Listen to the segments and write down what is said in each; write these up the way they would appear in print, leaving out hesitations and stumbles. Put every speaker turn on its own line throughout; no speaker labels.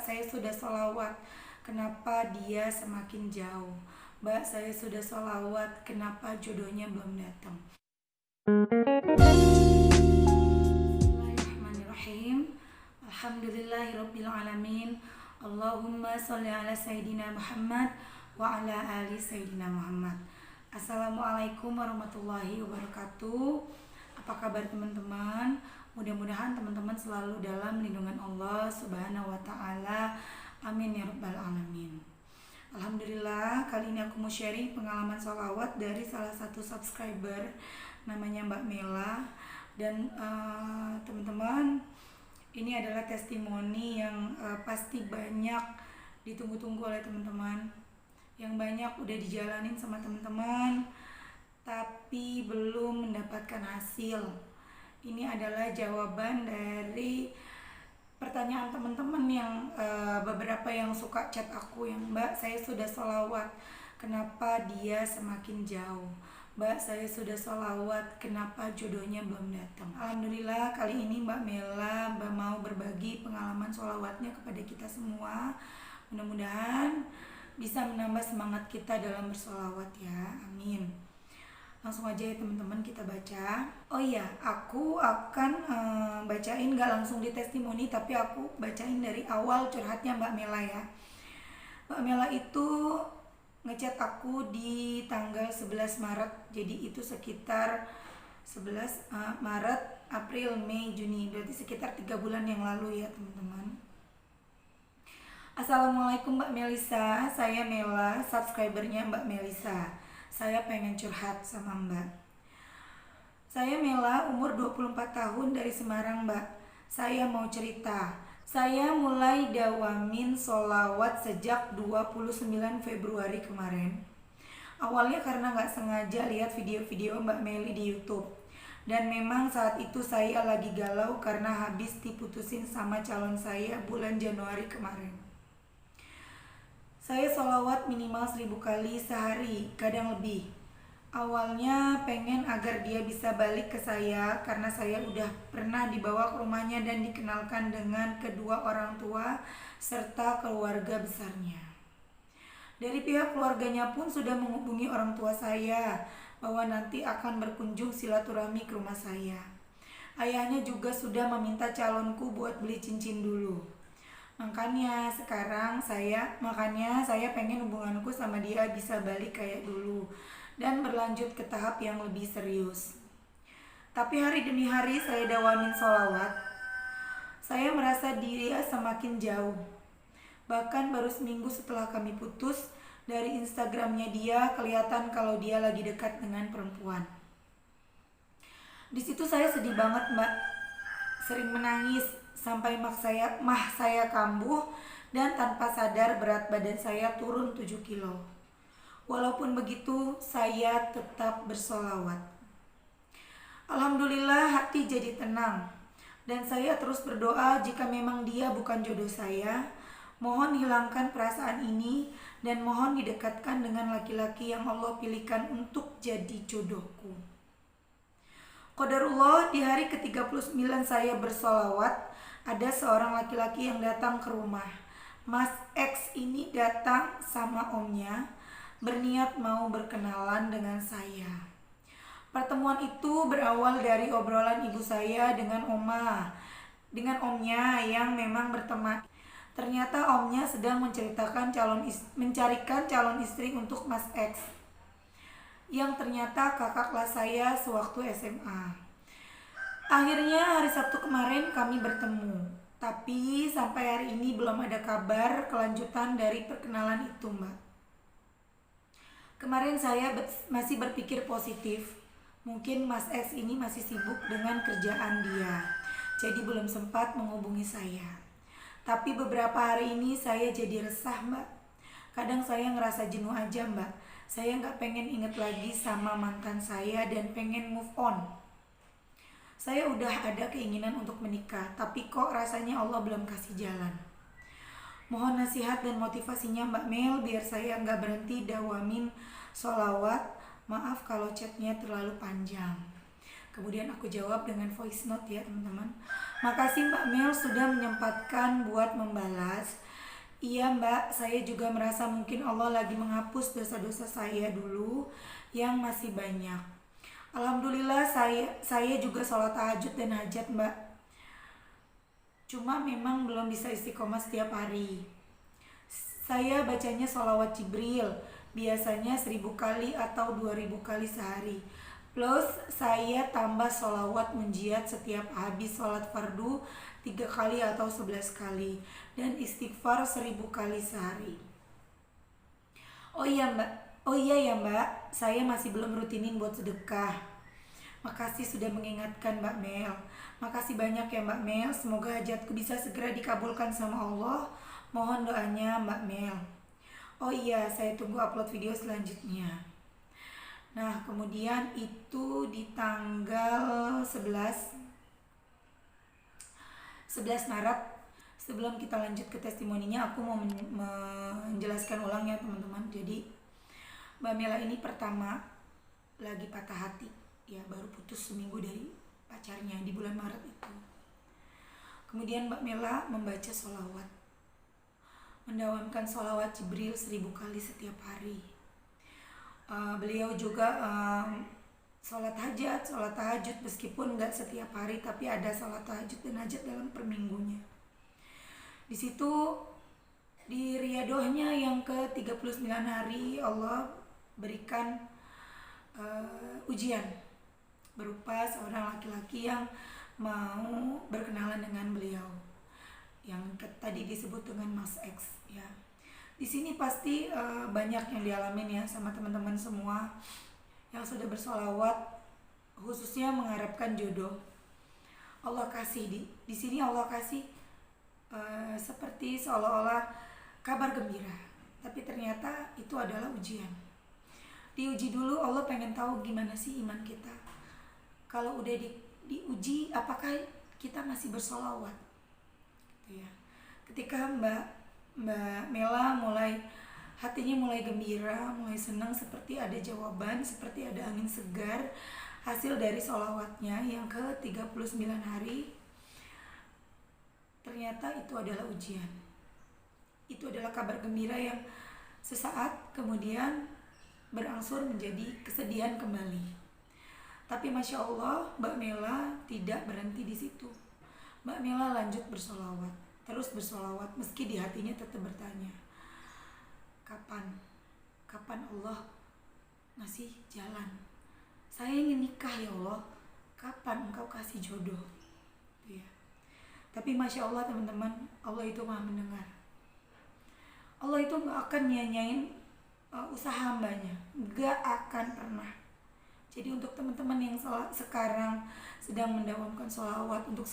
saya sudah sholawat, kenapa dia semakin jauh? Mbak, saya sudah sholawat, kenapa jodohnya belum datang? Bismillahirrahmanirrahim. Alhamdulillahirrabbilalamin. Allahumma sholli ala Sayyidina Muhammad wa ala ali Sayyidina Muhammad. Assalamualaikum warahmatullahi wabarakatuh. Apa kabar teman-teman? Mudah-mudahan teman-teman selalu dalam lindungan Allah Subhanahu wa ta'ala. Amin ya rabbal alamin. Alhamdulillah, kali ini aku mau sharing pengalaman sholawat dari salah satu subscriber, namanya Mbak Mela. Dan teman-teman, ini adalah testimoni yang pasti banyak ditunggu-tunggu oleh teman-teman, yang banyak udah dijalanin sama teman-teman tapi belum mendapatkan hasil. Ini adalah jawaban dari pertanyaan teman-teman yang beberapa yang suka chat aku, yang Mbak, saya sudah sholawat, kenapa dia semakin jauh? Mbak, saya sudah sholawat, kenapa jodohnya belum datang? Alhamdulillah, kali ini Mbak Mela mau berbagi pengalaman sholawatnya kepada kita semua. Mudah-mudahan bisa menambah semangat kita dalam bersholawat ya, amin. Langsung aja ya teman-teman, kita baca. Oh iya, aku akan bacain gak langsung di testimoni, tapi aku bacain dari awal curhatnya Mbak Mela ya. Mbak Mela itu ngechat aku di tanggal 11 Maret, jadi itu sekitar 11 Maret, April, Mei, Juni, berarti sekitar 3 bulan yang lalu ya teman-teman. Assalamualaikum Mbak Melisa, saya Mela, subscribernya Mbak Melisa. Saya pengen curhat sama Mbak. Saya Mela, umur 24 tahun, dari Semarang Mbak. Saya mau cerita. Saya mulai dawamin sholawat sejak 29 Februari kemarin. Awalnya karena gak sengaja lihat video-video Mbak Meli di YouTube. Dan memang saat itu saya lagi galau karena habis diputusin sama calon saya bulan Januari kemarin. Saya sholawat minimal 1000 kali sehari, kadang lebih. Awalnya pengen agar dia bisa balik ke saya karena saya udah pernah dibawa ke rumahnya dan dikenalkan dengan kedua orang tua serta keluarga besarnya. Dari pihak keluarganya pun sudah menghubungi orang tua saya bahwa nanti akan berkunjung silaturahmi ke rumah saya. Ayahnya juga sudah meminta calonku buat beli cincin dulu. Makanya saya pengen hubunganku sama dia bisa balik kayak dulu dan berlanjut ke tahap yang lebih serius. Tapi hari demi hari saya dawamin sholawat, saya merasa dia semakin jauh. Bahkan baru seminggu setelah kami putus, dari Instagramnya dia kelihatan kalau dia lagi dekat dengan perempuan. Di situ saya sedih banget Mbak, sering menangis sampai mah saya kambuh dan tanpa sadar berat badan saya turun 7 kilo. Walaupun begitu, saya tetap bersholawat. Alhamdulillah, hati jadi tenang. Dan saya terus berdoa jika memang dia bukan jodoh saya, mohon hilangkan perasaan ini dan mohon didekatkan dengan laki-laki yang Allah pilihkan untuk jadi jodohku. Qadarullah, di hari ke-39 saya bersholawat, ada seorang laki-laki yang datang ke rumah. Mas X ini datang sama omnya, berniat mau berkenalan dengan saya. Pertemuan itu berawal dari obrolan ibu saya dengan omnya yang memang berteman. Ternyata omnya sedang mencarikan calon istri untuk Mas X, yang ternyata kakak kelas saya sewaktu SMA. Akhirnya hari Sabtu kemarin kami bertemu, tapi sampai hari ini belum ada kabar kelanjutan dari perkenalan itu Mbak. Kemarin saya masih berpikir positif, mungkin Mas X ini masih sibuk dengan kerjaan dia, jadi belum sempat menghubungi saya. Tapi beberapa hari ini saya jadi resah Mbak. Kadang saya ngerasa jenuh aja Mbak. Saya gak pengen inget lagi sama mantan saya dan pengen move on. Saya udah ada keinginan untuk menikah, tapi kok rasanya Allah belum kasih jalan. Mohon nasihat dan motivasinya Mbak Mel biar saya gak berhenti dawamin sholawat. Maaf kalau chatnya terlalu panjang. Kemudian aku jawab dengan voice note ya teman-teman. Makasih Mbak Mel sudah menyempatkan buat membalas. Iya Mbak, saya juga merasa mungkin Allah lagi menghapus dosa-dosa saya dulu yang masih banyak. Alhamdulillah saya juga sholat tahajud dan hajat Mbak. Cuma memang belum bisa istiqomah setiap hari. Saya bacanya sholawat Jibril, biasanya 1000 kali atau 2000 kali sehari. Plus saya tambah sholawat munjiat setiap habis sholat fardu 3 kali atau 11 kali. Dan istighfar 1000 kali sehari. Oh iya Mbak, oh iya ya Mbak, saya masih belum rutinin buat sedekah. Makasih sudah mengingatkan Mbak Mel. Makasih banyak ya Mbak Mel. Semoga hajatku bisa segera dikabulkan sama Allah. Mohon doanya Mbak Mel. Oh iya, saya tunggu upload video selanjutnya. Nah, kemudian itu di tanggal 11 Maret. Sebelum kita lanjut ke testimoninya, aku mau menjelaskan ulang ya teman-teman. Jadi Mbak Mela ini pertama lagi patah hati, ya baru putus seminggu dari pacarnya di bulan Maret itu. Kemudian Mbak Mela membaca sholawat, mendawamkan sholawat Jibril 1000 kali setiap hari. Beliau juga sholat tahajud meskipun nggak setiap hari, tapi ada sholat tahajud dan hajat dalam per minggunya. Di situ di riadohnya yang ke 39 hari Allah berikan ujian berupa seorang laki-laki yang mau berkenalan dengan beliau, yang tadi disebut dengan Mas X ya. Di sini pasti banyak yang dialamin ya sama teman-teman semua yang sudah bersolawat, khususnya mengharapkan jodoh. Allah kasih di sini Allah kasih seperti seolah-olah kabar gembira, tapi ternyata itu adalah ujian. Diuji dulu, Allah pengen tahu gimana sih iman kita. Kalau udah diuji, apakah kita masih bersolawat? Gitu ya. Ketika Mbak Mela hatinya mulai gembira, mulai senang, seperti ada jawaban, seperti ada angin segar hasil dari sholawatnya yang ke 39 hari. Ternyata itu adalah ujian. Itu adalah kabar gembira yang sesaat kemudian berangsur menjadi kesedihan kembali. Tapi Masya Allah, Mbak Mela tidak berhenti di situ. Mbak Mela lanjut bersolawat, terus bersolawat, meski di hatinya tetap bertanya, kapan Allah ngasih jalan? Saya ingin nikah ya Allah, kapan engkau kasih jodoh? Ya. Tapi Masya Allah teman-teman, Allah itu maha mendengar. Allah itu gak akan nyanyain usaha hambanya, gak akan pernah. Jadi untuk teman-teman yang sekarang sedang mendawamkan sholawat untuk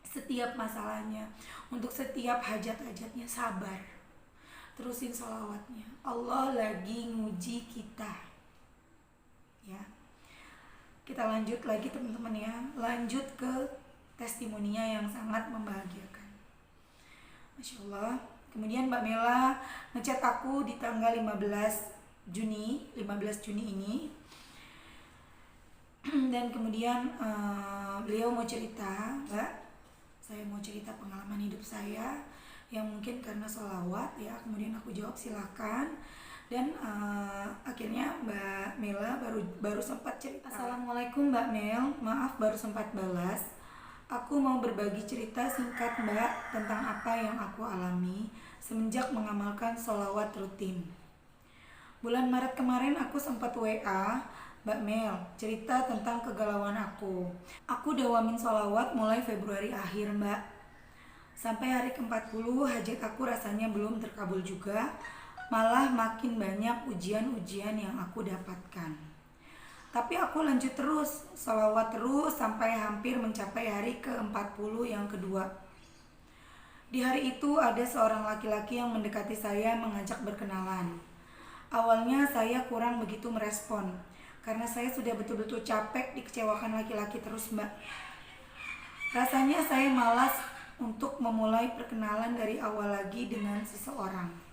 setiap masalahnya, untuk setiap hajat-hajatnya, sabar, terusin sholawatnya. Allah lagi nguji kita ya. Kita lanjut lagi teman-teman ya, lanjut ke testimoninya yang sangat membahagiakan. Masya Allah. Kemudian Mbak Mela ngechat aku di tanggal 15 Juni ini. Dan kemudian beliau mau cerita, Mbak, saya mau cerita pengalaman hidup saya yang mungkin karena sholawat ya. Kemudian aku jawab silakan. Dan akhirnya Mbak Mela baru sempat cerita. Assalamualaikum Mbak Mel, maaf baru sempat balas. Aku mau berbagi cerita singkat Mbak tentang apa yang aku alami semenjak mengamalkan sholawat rutin. Bulan Maret kemarin aku sempat WA Mbak Mel cerita tentang kegalauan aku. Aku dawamin sholawat mulai Februari akhir Mbak. Sampai hari ke-40 hajat aku rasanya belum terkabul juga. Malah makin banyak ujian-ujian yang aku dapatkan. Tapi aku lanjut terus, sholawat terus sampai hampir mencapai hari ke-40 yang kedua. Di hari itu ada seorang laki-laki yang mendekati saya mengajak berkenalan. Awalnya saya kurang begitu merespon, karena saya sudah betul-betul capek dikecewakan laki-laki terus Mbak. Rasanya saya malas untuk memulai perkenalan dari awal lagi dengan seseorang.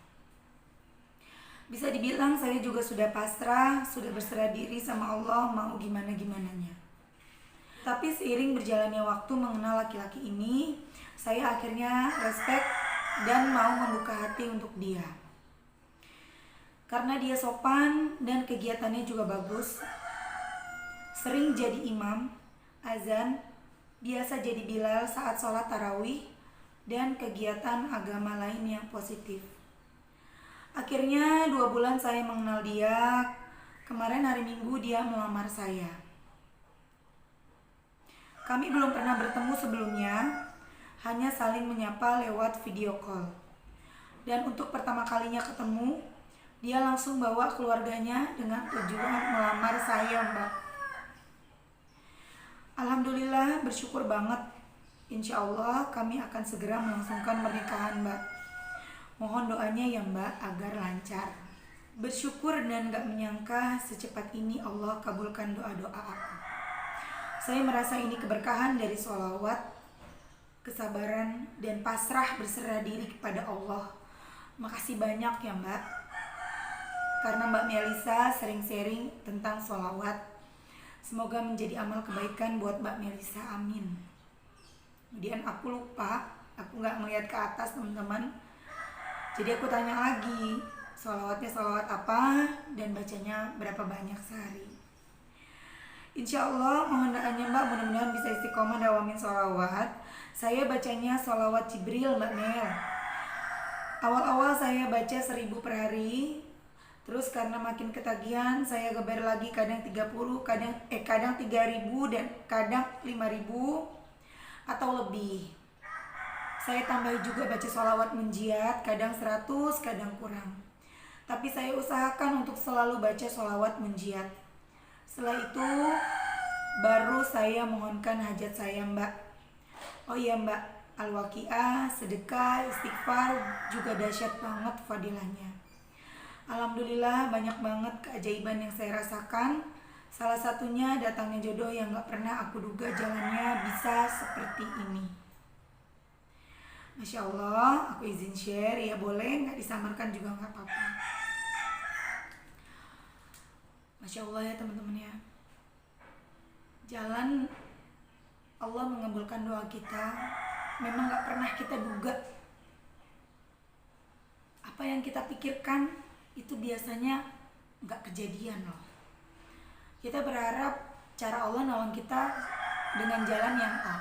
Bisa dibilang saya juga sudah pasrah, sudah berserah diri sama Allah, mau gimana-gimananya. Tapi seiring berjalannya waktu mengenal laki-laki ini, saya akhirnya respect dan mau membuka hati untuk dia. Karena dia sopan dan kegiatannya juga bagus, sering jadi imam, azan, biasa jadi Bilal saat sholat tarawih, dan kegiatan agama lain yang positif. Akhirnya 2 bulan saya mengenal dia. Kemarin hari Minggu dia melamar saya. Kami belum pernah bertemu sebelumnya, hanya saling menyapa lewat video call. Dan untuk pertama kalinya ketemu, dia langsung bawa keluarganya dengan tujuan melamar saya, Mbak. Alhamdulillah, bersyukur banget. Insya Allah kami akan segera melangsungkan pernikahan, Mbak. Mohon doanya ya Mbak agar lancar. Bersyukur dan gak menyangka secepat ini Allah kabulkan doa-doa aku. Saya merasa ini keberkahan dari sholawat, kesabaran, dan pasrah berserah diri kepada Allah. Makasih banyak ya Mbak. Karena Mbak Melisa sering sharing tentang sholawat. Semoga menjadi amal kebaikan buat Mbak Melisa, amin. Kemudian aku lupa, aku gak melihat ke atas teman-teman. Jadi aku tanya lagi, sholawatnya sholawat apa dan bacanya berapa banyak sehari. Insya Allah mohon doanya Mbak, mudah-mudahan bisa istiqomah dawamin sholawat. Saya bacanya sholawat Jibril Mbak Mel. Awal-awal saya baca 1000 per hari. Terus karena makin ketagihan saya geber lagi kadang 30, kadang 3000 dan kadang 5000 atau lebih. Saya tambah juga baca sholawat munjiat, kadang 100, kadang kurang. Tapi saya usahakan untuk selalu baca sholawat munjiat. Setelah itu baru saya mohonkan hajat saya Mbak. Oh iya Mbak, al-waqiah, sedekah, istighfar juga dahsyat banget fadilahnya. Alhamdulillah banyak banget keajaiban yang saya rasakan. Salah satunya datangnya jodoh yang gak pernah aku duga jalannya bisa seperti ini. Masya Allah, aku izin share, ya boleh, gak disamarkan juga gak apa-apa. Masya Allah ya teman-teman ya. Jalan Allah mengabulkan doa kita memang gak pernah kita duga. Apa yang kita pikirkan itu biasanya gak kejadian loh. Kita berharap cara Allah nolong kita dengan jalan yang A,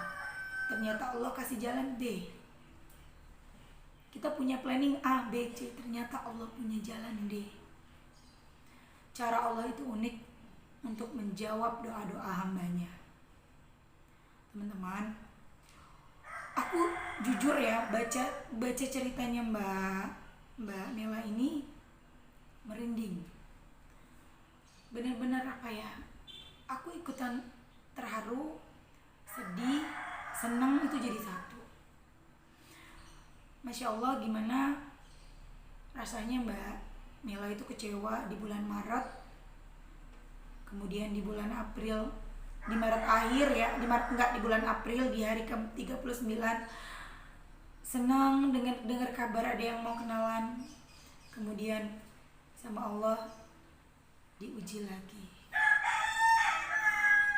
ternyata Allah kasih jalan B. Kita punya planning A, B, C, ternyata Allah punya jalan D. Cara Allah itu unik untuk menjawab doa-doa hambanya. Teman-teman, aku jujur ya baca ceritanya Mbak Nela ini merinding. Benar-benar apa ya? Aku ikutan terharu, sedih, senang itu jadi satu. Masya Allah, gimana rasanya Mbak Nela itu kecewa di bulan Maret, kemudian di bulan April, di Maret akhir ya, di bulan April di hari ke-39 senang dengar kabar ada yang mau kenalan, kemudian sama Allah diuji lagi,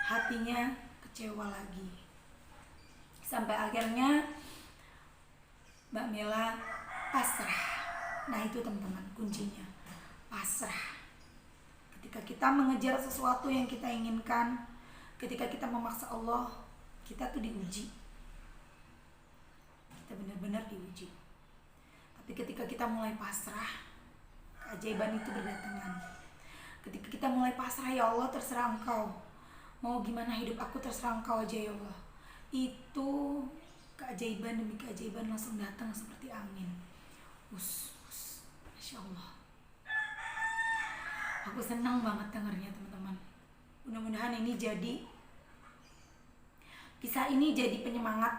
hatinya kecewa lagi, sampai akhirnya Mbak Mela pasrah. Nah itu teman-teman kuncinya, pasrah. Ketika kita mengejar sesuatu yang kita inginkan, ketika kita memaksa Allah, kita tuh diuji. Kita benar-benar diuji. Tapi ketika kita mulai pasrah, keajaiban itu berdatangan. Ketika kita mulai pasrah, ya Allah terserah Engkau, mau gimana hidup aku terserah Engkau aja ya Allah. Itu keajaiban demi keajaiban langsung datang seperti angin. Masya Allah. Aku senang banget dengarnya teman-teman. Mudah-mudahan ini jadi kisah ini jadi penyemangat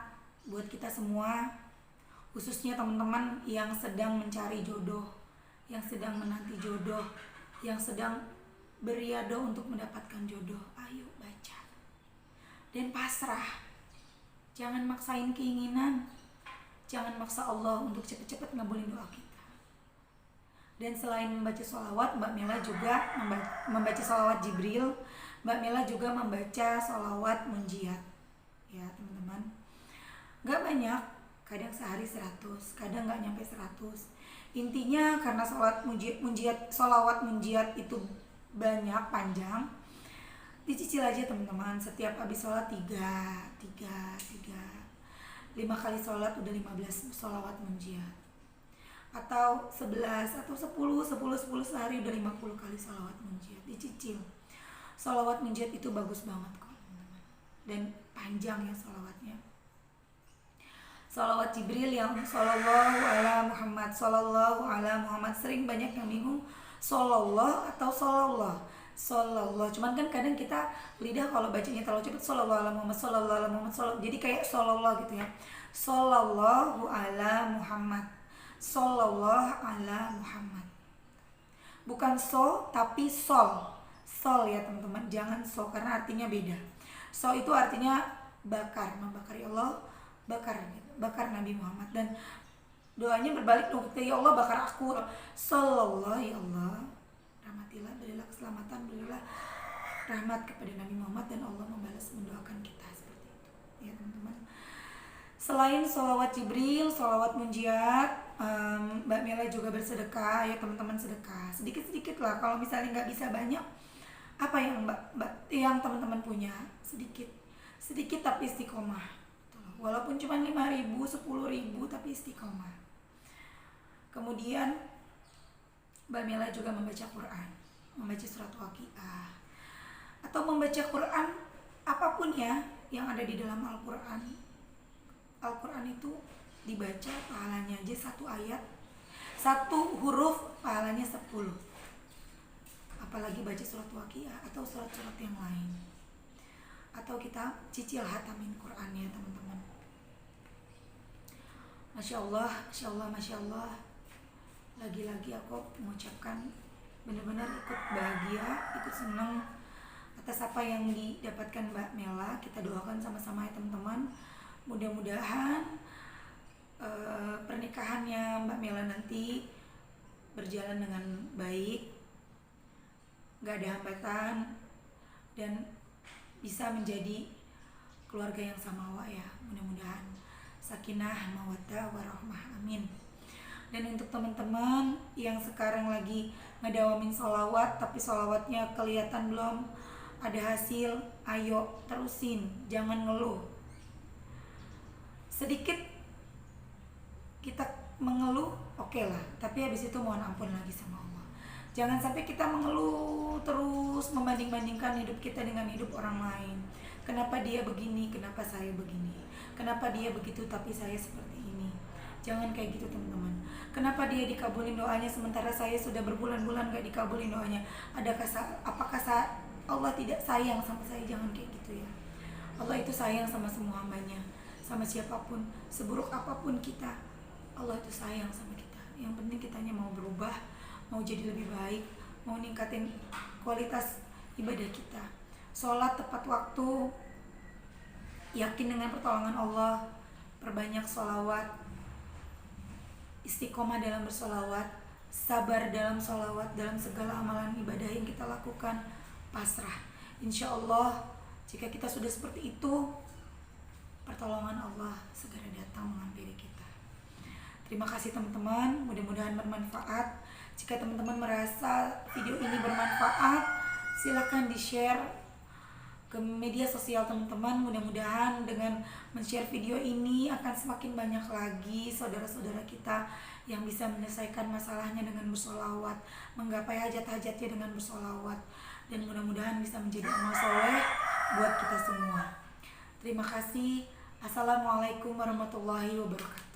buat kita semua, khususnya teman-teman yang sedang mencari jodoh, yang sedang menanti jodoh, yang sedang beriado untuk mendapatkan jodoh. Ayo baca dan pasrah. Jangan maksain keinginan, jangan maksa Allah untuk cepat-cepat ngabulin doa kita. Dan selain membaca sholawat, Mbak Mela juga membaca sholawat Jibril. Mbak Mela juga membaca sholawat munjiat. Ya teman-teman, gak banyak kadang sehari 100, kadang nggak nyampe 100. Intinya karena sholawat munjiat itu banyak, panjang, dicicil aja teman-teman. Setiap habis sholat 5 kali sholat udah 15 sholawat munjiat, atau 11 atau 10 sehari udah 50 kali sholawat munjiat, dicicil. Sholawat munjiat itu bagus banget kok teman-teman, dan panjang ya sholawatnya. Sholawat Jibril yang Sallallahu ala Muhammad, Sallallahu ala Muhammad, sering banyak yang bingung Sallallahu atau Sallallahu. Cuman kan kadang kita lidah kalau bacanya terlalu cepat Sallallahu ala Muhammad, Sallallahu ala Muhammad, jadi kayak Sallallahu gitu ya. Sallallahu ala Muhammad, Sallallahu ala Muhammad. Bukan so tapi sol ya teman-teman, jangan so karena artinya beda. So itu artinya bakar, membakari Allah, bakar Nabi Muhammad, dan doanya berbalik dong, ya Allah bakar aku. Sallallahu, ya Allah rahmatilah, berilah keselamatan, berilah rahmat kepada Nabi Muhammad, dan Allah mendoakan kita seperti itu ya teman-teman. Selain sholawat Jibril, sholawat munjiat, Mbak Mela juga bersedekah ya teman-teman, sedekah sedikit-sedikit lah. Kalau misalnya nggak bisa banyak, apa yang yang teman-teman punya, sedikit tapi istiqomah. Walaupun cuma 5.000, 10.000 tapi istiqomah. Kemudian Mbak Mela juga membaca Quran, membaca surat Waqiah, atau membaca Quran apapun ya yang ada di dalam Al-Quran. Al-Quran itu dibaca pahalanya aja 1 ayat, 1 huruf pahalanya 10. Apalagi baca surat Waqiah atau surat-surat yang lain. Atau kita cicil hatamin Quran ya teman-teman. Masya Allah. Lagi-lagi aku mengucapkan benar-benar ikut bahagia, ikut senang atas apa yang didapatkan Mbak Mela. Kita doakan sama-sama ya teman-teman. Mudah-mudahan pernikahannya Mbak Mela nanti berjalan dengan baik, gak ada hambatan, dan bisa menjadi keluarga yang samawa ya, mudah-mudahan sakinah mawaddah warahmah, amin. Dan untuk teman-teman yang sekarang lagi ngedawamin sholawat tapi sholawatnya kelihatan belum ada hasil, ayo terusin, jangan ngeluh. Sedikit kita mengeluh oke lah, tapi habis itu mohon ampun lagi sama Allah. Jangan sampai kita mengeluh terus, membanding-bandingkan hidup kita dengan hidup orang lain. Kenapa dia begini, kenapa saya begini, kenapa dia begitu tapi saya seperti ini. Jangan kayak gitu teman-teman. Kenapa dia dikabulin doanya sementara saya sudah berbulan-bulan gak dikabulin doanya. Apakah Allah tidak sayang sama saya? Jangan kayak gitu ya. Allah itu sayang sama semua hambanya, sama siapapun, seburuk apapun kita, Allah itu sayang sama kita. Yang penting kitanya mau berubah, mau jadi lebih baik, mau ningkatin kualitas ibadah kita. Sholat tepat waktu, yakin dengan pertolongan Allah, perbanyak sholawat, istiqomah dalam bersolawat, sabar dalam sholawat, dalam segala amalan ibadah yang kita lakukan, pasrah. Insya Allah jika kita sudah seperti itu, pertolongan Allah segera datang menghampiri kita. Terima kasih teman-teman, mudah-mudahan bermanfaat. Jika teman-teman merasa video ini bermanfaat, silakan di-share ke media sosial teman-teman. Mudah-mudahan dengan men-share video ini akan semakin banyak lagi saudara-saudara kita yang bisa menyelesaikan masalahnya dengan bersolawat, menggapai hajat-hajatnya dengan bersolawat, dan mudah-mudahan bisa menjadi amal soleh buat kita semua. Terima kasih. Assalamualaikum warahmatullahi wabarakatuh.